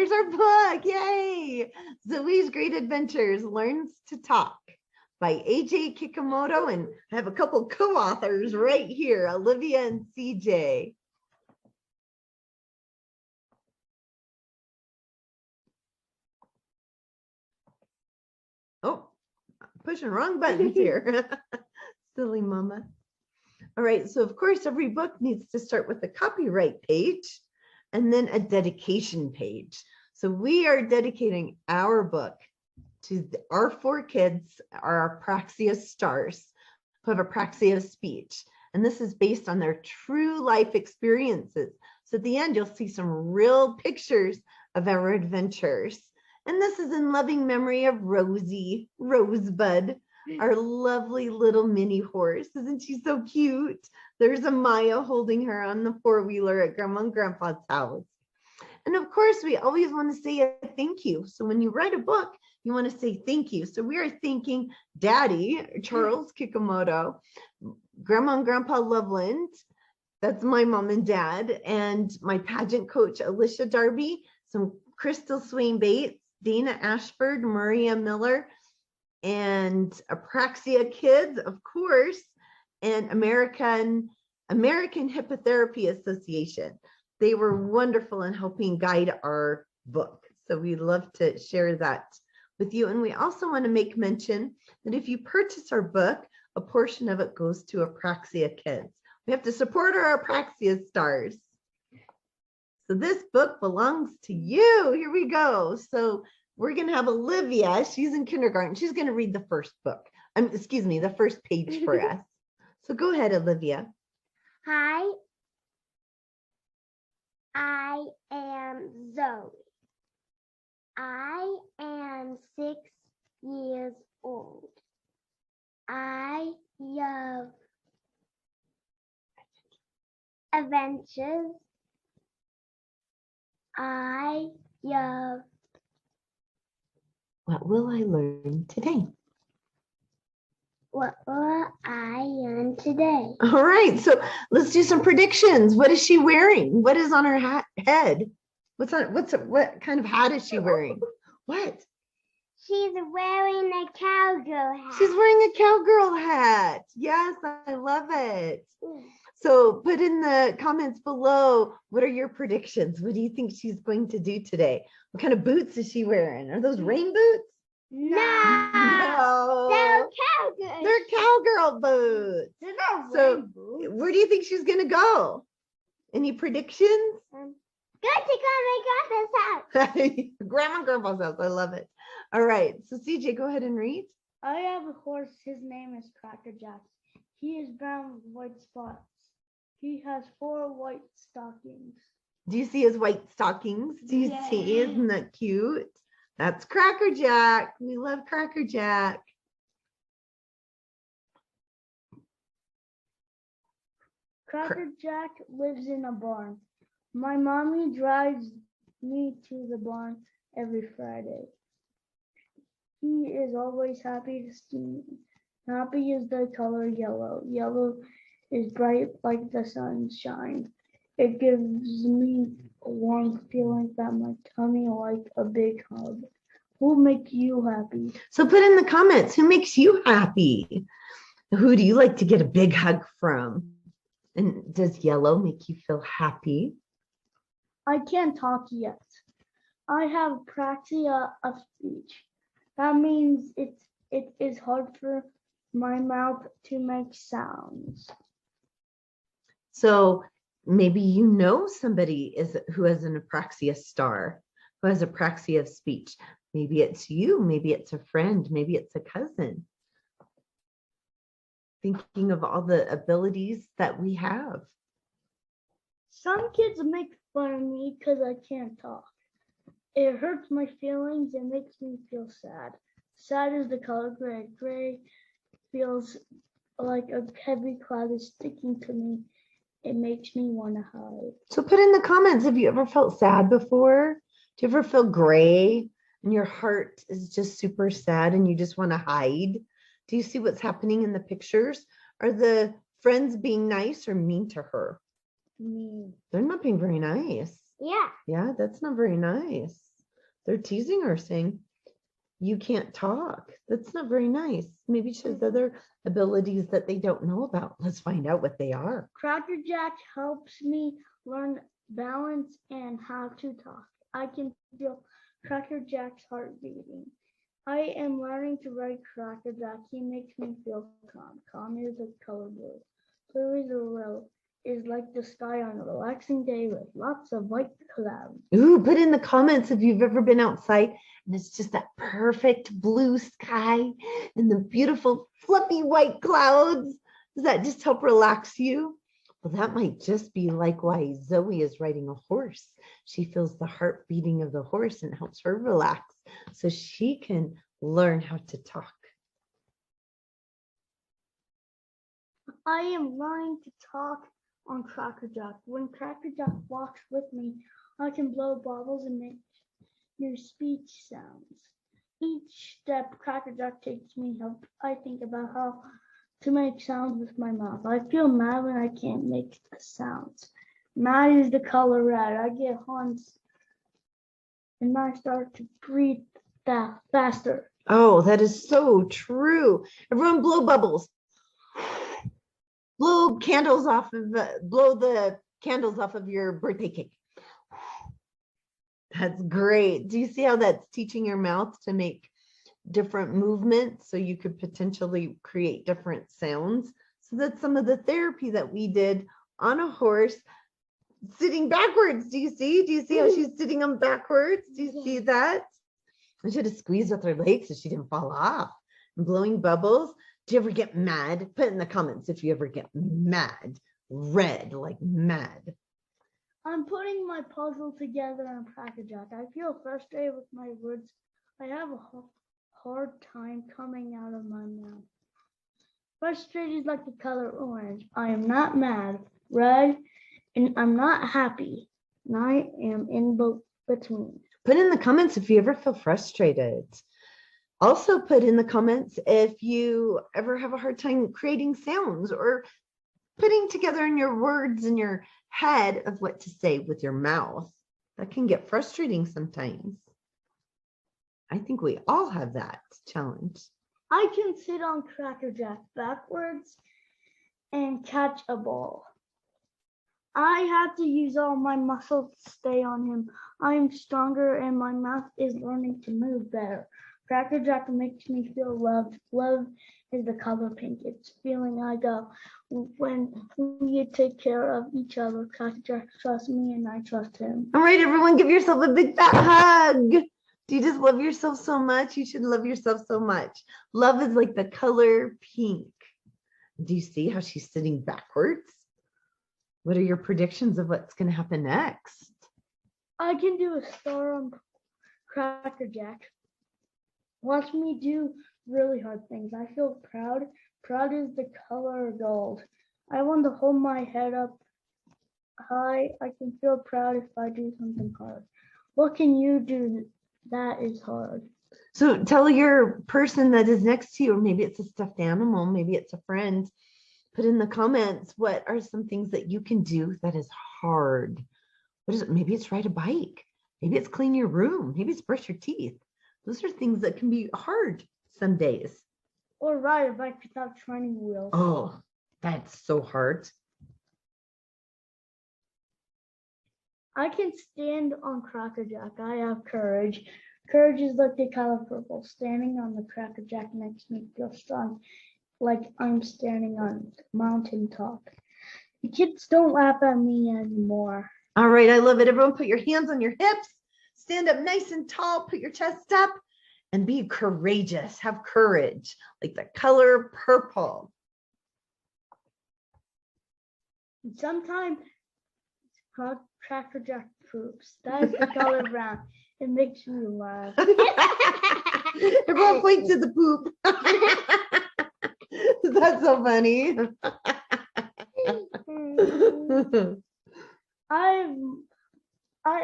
there's our book. Yay. Zoey's Great Adventures Learns to Talk by AJ Kikumoto. And I have a couple co-authors right here, Olivia and CJ. Oh, pushing wrong buttons here. Silly mama. All right, so of course, every book needs to start with a copyright page and then a dedication page. So we are dedicating our book to our 4 kids, our Apraxia stars, who have apraxia of speech. And this is based on their true life experiences. So at the end, you'll see some real pictures of our adventures. And this is in loving memory of Rosie, Rosebud, our lovely little mini horse. Isn't she so cute? There's Amaya holding her on the 4-wheeler at Grandma and Grandpa's house. And of course, we always want to say a thank you. So when you write a book, you want to say thank you. So we are thanking Daddy, Charles Kikumoto, Grandma and Grandpa Loveland, that's my mom and dad, and my pageant coach, Alicia Darby, some Crystal Swain Bates, Dana Ashford, Maria Miller, and Apraxia Kids, of course, and American Hippotherapy Association. They were wonderful in helping guide our book. So we'd love to share that with you. And we also want to make mention that if you purchase our book, a portion of it goes to Apraxia Kids. We have to support our Apraxia stars. So this book belongs to you. Here we go. So we're going to have Olivia. She's in kindergarten. She's going to read the first book. The first page for us. So go ahead, Olivia. Hi, I am Zoey. I am 6 years old. I love adventures. I love. What will I learn today? What will I learn today? All right, so let's do some predictions. What is she wearing? What is on her head? What kind of hat is she wearing? What? She's wearing a cowgirl hat. She's wearing a cowgirl hat. Yes, I love it. So put in the comments below, what are your predictions? What do you think she's going to do today? What kind of boots is she wearing? Are those rain boots? No. They're cowgirl. They're cowgirl boots. They're not So rain boots. where do you think she's going to go? Any predictions? Go to Grandma and Grandpa's house. Grandma and Grandpa's house. I love it. All right. So CJ, go ahead and read. I have a horse. His name is Crackerjack. He is brown with white spots. He has 4 white stockings. Do you see his white stockings? Do you see? Isn't that cute? That's Crackerjack. We love Crackerjack. Crackerjack lives in a barn. My mommy drives me to the barn every Friday. He is always happy to see me. Happy is the color yellow. Yellow is bright like the sunshine. It gives me a warm feeling that my tummy like a big hug. Who make you happy? So put in the comments, who makes you happy? Who do you like to get a big hug from? And does yellow make you feel happy? I can't talk yet. I have apraxia of speech. That means it is hard for my mouth to make sounds. So maybe you know somebody who has an apraxia star, who has apraxia of speech. Maybe it's you, maybe it's a friend, maybe it's a cousin. Thinking of all the abilities that we have. Some kids make fun of me because I can't talk. It hurts my feelings and makes me feel sad. Sad is the color gray. Gray feels like a heavy cloud is sticking to me. It makes me want to hide. So put in the comments, have you ever felt sad before? Do you ever feel gray and your heart is just super sad and you just want to hide? Do you see what's happening in the pictures? Are the friends being nice or mean to her? Mean. They're not being very nice. Yeah. Yeah, that's not very nice. They're teasing her, saying, you can't talk. That's not very nice. Maybe she has other abilities that they don't know about. Let's find out what they are. Crackerjack helps me learn balance and how to talk. I can feel Crackerjack's heart beating. I am learning to ride Crackerjack. He makes me feel calm. Calm is the color blue. Blue is is like the sky on a relaxing day with lots of white clouds. Ooh, put in the comments if you've ever been outside and it's just that perfect blue sky and the beautiful fluffy white clouds. Does that just help relax you? Well, that might just be like why Zoey is riding a horse. She feels the heart beating of the horse and helps her relax so she can learn how to talk. I am learning to talk on Crackerjack. When Crackerjack walks with me, I can blow bubbles and make new speech sounds. Each step Crackerjack takes me help. I think about how to make sounds with my mouth. I feel mad when I can't make the sounds. Mad is the color red. I get horns and I start to breathe faster. Oh, that is so true. Everyone blow bubbles. Blow the candles off of your birthday cake. That's great. Do you see how that's teaching your mouth to make different movements so you could potentially create different sounds? So that's some of the therapy that we did on a horse sitting backwards. Do you see? Do you see how she's sitting on backwards? Do you see that? I should have squeezed with her legs so she didn't fall off. And blowing bubbles. Do you ever get mad? Put in the comments if you ever get mad. Red, like mad. I'm putting my puzzle together on Crackerjack. I feel frustrated with my words. I have a hard time coming out of my mouth. Frustrated is like the color orange. I am not mad. Red, and I'm not happy. And I am in between. Put in the comments if you ever feel frustrated. Also put in the comments if you ever have a hard time creating sounds or putting together in your words in your head of what to say with your mouth. That can get frustrating sometimes. I think we all have that challenge. I can sit on Crackerjack backwards and catch a ball. I have to use all my muscles to stay on him. I am stronger and my mouth is learning to move better. Crackerjack makes me feel loved. Love is the color pink. It's feeling I got when we take care of each other. Crackerjack trusts me and I trust him. All right, everyone, give yourself a big fat hug. Do you just love yourself so much? You should love yourself so much. Love is like the color pink. Do you see how she's sitting backwards? What are your predictions of what's going to happen next? I can do a star on Crackerjack. Watch me do really hard things. I feel proud. Proud is the color gold. I want to hold my head up high. I can feel proud if I do something hard. What can you do that is hard? So tell your person that is next to you, or maybe it's a stuffed animal, maybe it's a friend. Put in the comments, what are some things that you can do that is hard? What is it? Maybe it's ride a bike. Maybe it's clean your room. Maybe it's brush your teeth. Those are things that can be hard some days. Or ride a bike without training wheels. Oh, that's so hard. I can stand on Crackerjack. I have courage. Courage is like the color purple. Standing on the Crackerjack makes me feel strong, like I'm standing on mountain top. The kids don't laugh at me anymore. All right, I love it. Everyone put your hands on your hips. Stand up nice and tall, put your chest up, and be courageous. Have courage, like the color purple. Sometimes Crackerjack poops. That is the color brown. It makes me laugh. Everyone point to the poop. That's so funny.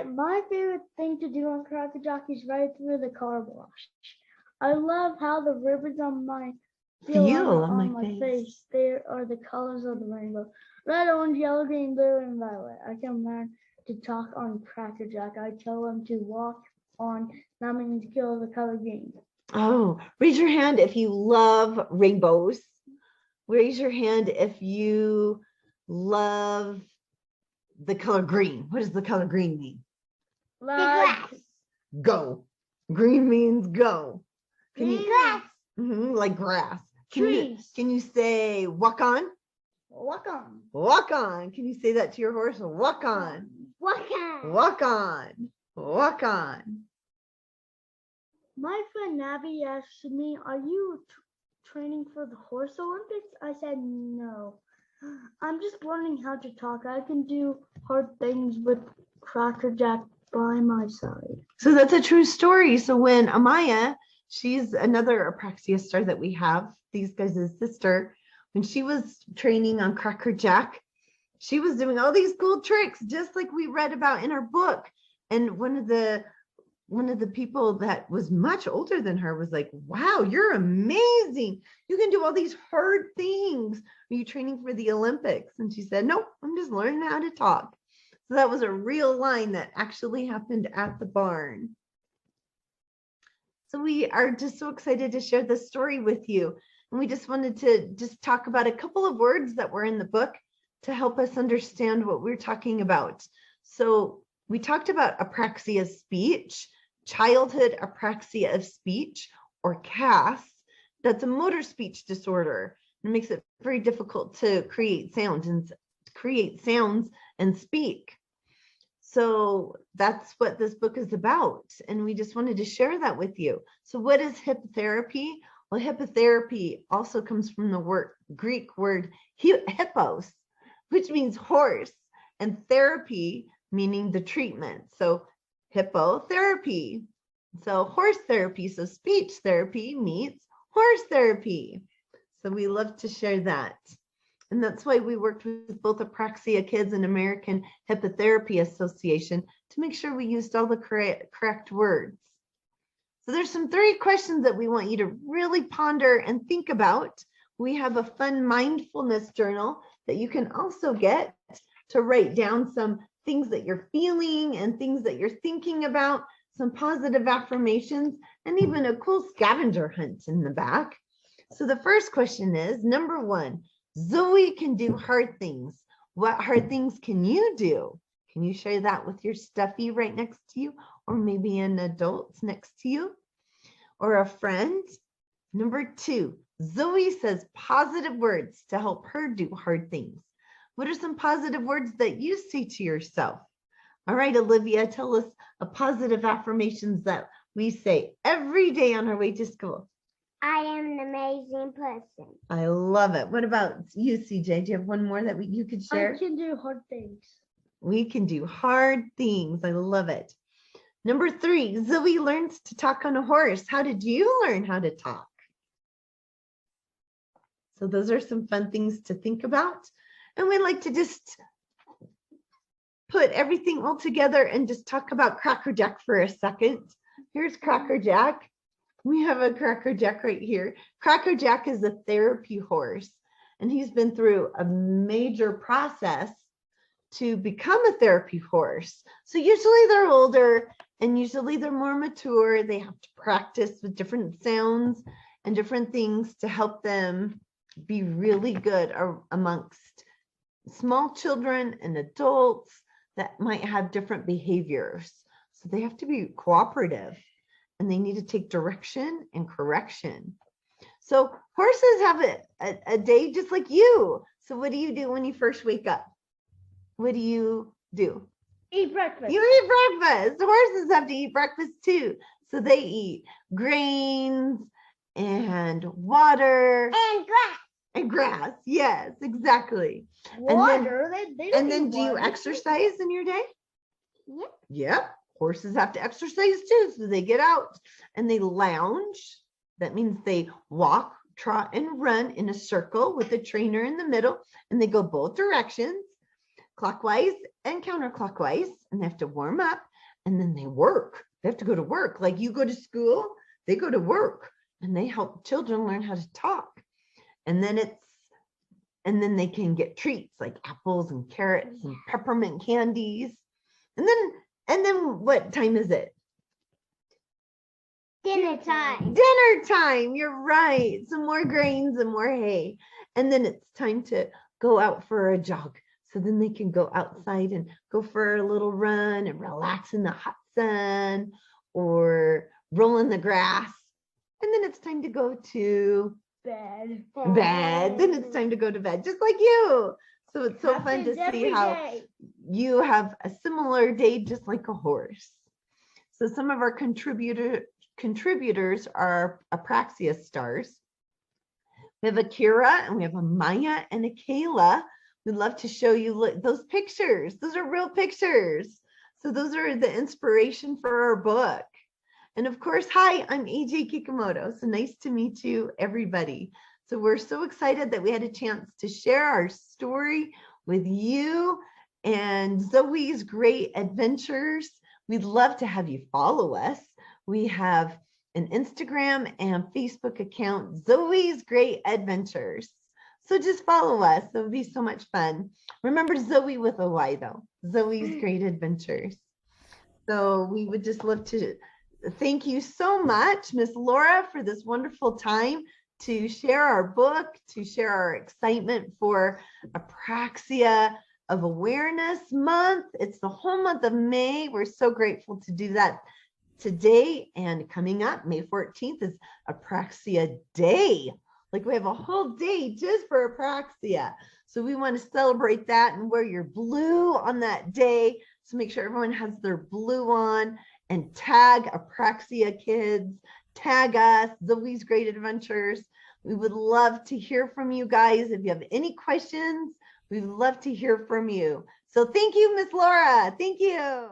My favorite thing to do on Crackerjack is ride through the car wash. I love how the ribbons on my face. They are the colors of the rainbow. Red, orange, yellow, green, blue, and violet. I can learn to talk on Crackerjack. I tell them to walk on That Means Kill the Color Green. Oh, raise your hand if you love rainbows. Raise your hand if you love the color green. What does the color green mean? Like Go. Green means go. Can you, Grass. like grass. trees. Can you say walk on? Walk on. Walk on. Can you say that to your horse? Walk on. Walk on. Walk on. Walk on. My friend Navi asked me, "Are you training for the horse Olympics?" I said, "No. I'm just learning how to talk. I can do hard things with Crackerjack by my side." So that's a true story. So when Amaya, she's another Apraxia star that we have, these guys' sister, when she was training on Crackerjack, she was doing all these cool tricks, just like we read about in our book. And one of the people that was much older than her was like, "Wow, you're amazing. You can do all these hard things. Are you training for the Olympics?" And she said, "Nope, I'm just learning how to talk." So that was a real line that actually happened at the barn. So we are just so excited to share this story with you. And we just wanted to just talk about a couple of words that were in the book to help us understand what we're talking about. So we talked about apraxia of speech, childhood apraxia of speech, or CAS. That's a motor speech disorder. It makes it very difficult to create sounds and speak. So that's what this book is about. And we just wanted to share that with you. So what is hippotherapy? Well, hippotherapy also comes from the Greek word hippos, which means horse, and therapy meaning the treatment. So hippotherapy. So horse therapy. So speech therapy meets horse therapy. So we love to share that. And that's why we worked with both Apraxia Kids and American Hippotherapy Association to make sure we used all the correct words. So there's some 3 questions that we want you to really ponder and think about. We have a fun mindfulness journal that you can also get to write down some things that you're feeling and things that you're thinking about, some positive affirmations, and even a cool scavenger hunt in the back. So the first question is, number 1, Zoey can do hard things. What hard things can you do? Can you share that with your stuffy right next to you, or maybe an adult next to you, or a friend? Number 2, Zoey says positive words to help her do hard things. What are some positive words that you say to yourself? All right, Olivia, tell us a positive affirmations that we say every day on our way to school. I am an amazing person. I love it. What about you, CJ? Do you have one more that you could share? I can do hard things. We can do hard things. I love it. Number 3, Zoey learns to talk on a horse. How did you learn how to talk? So those are some fun things to think about. And we like to just put everything all together and just talk about Crackerjack for a second. Here's Crackerjack. We have a Crackerjack right here. Crackerjack is a therapy horse, and he's been through a major process to become a therapy horse. So usually they're older and usually they're more mature. They have to practice with different sounds and different things to help them be really good amongst small children and adults that might have different behaviors. So they have to be cooperative and they need to take direction and correction. So horses have a day just like you. So what do you do when you first wake up? What do you do? Eat breakfast. You eat breakfast. Horses have to eat breakfast too. So they eat grains and water And grass. and grass. Yes, exactly. Water. And then do you exercise in your day? Yep. Yep. Horses have to exercise too. So they get out and they lounge. That means they walk, trot, and run in a circle with a trainer in the middle. And they go both directions, clockwise and counterclockwise. And they have to warm up and then they work. They have to go to work. Like you go to school, they go to work and they help children learn how to talk. And then they can get treats like apples and carrots and peppermint candies. And then what time is it? Dinner time. Dinner time. You're right. Some more grains and more hay. And then it's time to go out for a jog. So then they can go outside and go for a little run and relax in the hot sun or roll in the grass. And then it's time to go to Bed. Then it's time to go to bed, just like you. So it's so fun to see how you have a similar day, just like a horse. So some of our contributors are Apraxia stars. We have Akira and we have a Maya and a Kayla. We'd love to show you those pictures. Those are real pictures. So those are the inspiration for our book. And of course, hi, I'm AJ Kikumoto. So nice to meet you, everybody. So we're so excited that we had a chance to share our story with you and Zoey's Great Adventures. We'd love to have you follow us. We have an Instagram and Facebook account, Zoey's Great Adventures. So just follow us. It would be so much fun. Remember Zoey with a Y though, Zoey's Great Adventures. So we would just love to thank you so much, Miss Laura, for this wonderful time to share our book, to share our excitement for Apraxia of Awareness Month. It's the whole month of May. We're so grateful to do that today. And coming up, May 14th is Apraxia Day. Like we have a whole day just for Apraxia. So we want to celebrate that and wear your blue on that day. So make sure everyone has their blue on and tag Apraxia Kids, tag us, Zoey's Great Adventures. We would love to hear from you guys. If you have any questions, we'd love to hear from you. So thank you, Miss Laura. Thank you.